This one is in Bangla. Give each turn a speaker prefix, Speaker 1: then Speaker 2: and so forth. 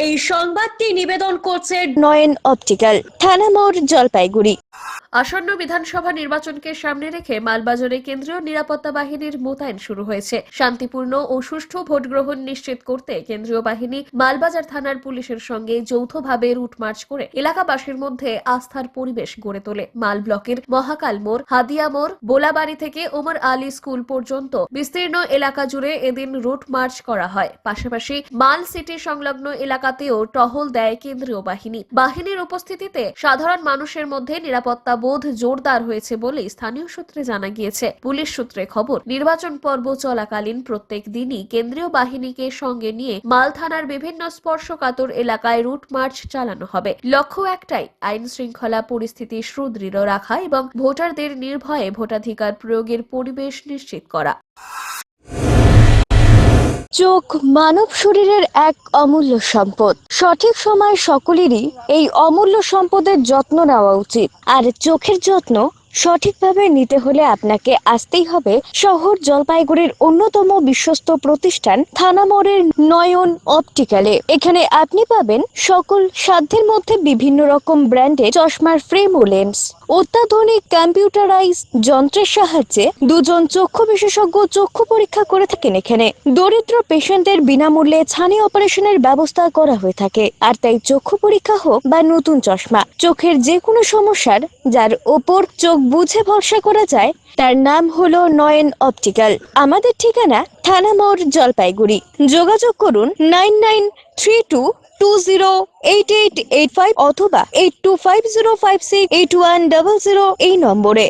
Speaker 1: এই সংবাদটি নিবেদন করছে নয়ন অপটিক্যাল, থানা মোড়, জলপাইগুড়ি।
Speaker 2: আসন্ন বিধানসভা নির্বাচনকে সামনে রেখে মালবাজারে কেন্দ্রীয় নিরাপত্তা বাহিনীর মোতায়েন শুরু হয়েছে। শান্তিপূর্ণ ও সুষ্ঠু ভোট গ্রহণ নিশ্চিত করতে কেন্দ্রীয় বাহিনী মালবাজার থানার পুলিশের সঙ্গে যৌথভাবে রুট মার্চ করে এলাকাবাসীর মধ্যে আস্থার পরিবেশ গড়ে তোলে। মাল ব্লকের মহাকাল মোড়, হাদিয়া মোড়, বোলাবাড়ি থেকে ওমর আলী স্কুল পর্যন্ত বিস্তীর্ণ এলাকা জুড়ে এদিন রুট মার্চ করা হয়। পাশাপাশি মাল সিটি সংলগ্ন এলাকাতেও টহল দেয় কেন্দ্রীয় বাহিনী। বাহিনীর উপস্থিতিতে সাধারণ মানুষের মধ্যে নিরাপত্তা বোধ জোরদার হয়েছে বলে স্থানীয় সূত্রে জানা গিয়েছে। পুলিশ সূত্রে খবর, নির্বাচন পর্ব চলাকালীন প্রত্যেক দিনই কেন্দ্রীয় বাহিনীকে সঙ্গে নিয়ে মাল থানার বিভিন্ন স্পর্শকাতর এলাকায় রুট মার্চ চালানো হবে। লক্ষ্য একটাই, আইন শৃঙ্খলা পরিস্থিতি সুদৃঢ় রাখা এবং ভোটারদের নির্ভয়ে ভোটাধিকার প্রয়োগের পরিবেশ নিশ্চিত করা।
Speaker 1: চোখ মানব শরীরের এক অমূল্য সম্পদ। সঠিক সময় সকলেরই এই অমূল্য সম্পদের যত্ন নেওয়া উচিত। আর চোখের যত্ন সঠিকভাবে নিতে হলে আপনাকে আসতেই হবে শহর জলপাইগুড়ির অন্যতম বিশ্বস্ত প্রতিষ্ঠান থানা মোড়ের নয়ন অপটিক্যালে। এখানে আপনি পাবেন সকল সাধ্যের মধ্যে বিভিন্ন রকম ব্র্যান্ডের চশমার ফ্রেম ও লেন্স। অত্যাধুনিক কম্পিউটারাইজ যন্ত্রের সাহায্যে দুজন চক্ষু বিশেষজ্ঞ চক্ষু পরীক্ষা করে থাকেন। এখানে দরিদ্র পেশেন্টদের বিনামূল্যে ছানি অপারেশনের ব্যবস্থা করা হয়ে থাকে। আর তাই চক্ষু পরীক্ষা হোক বা নতুন চশমা, চোখের যে কোনো সমস্যার যার ওপর চোখ বুঝে ভরসা করা যায় তার নাম হলো নয়ন অপটিক্যাল। আমাদের ঠিকানা থানা মোড়, জলপাইগুড়ি। যোগাযোগ করুন 9932208885 অথবা 8250568100 এই নম্বরে।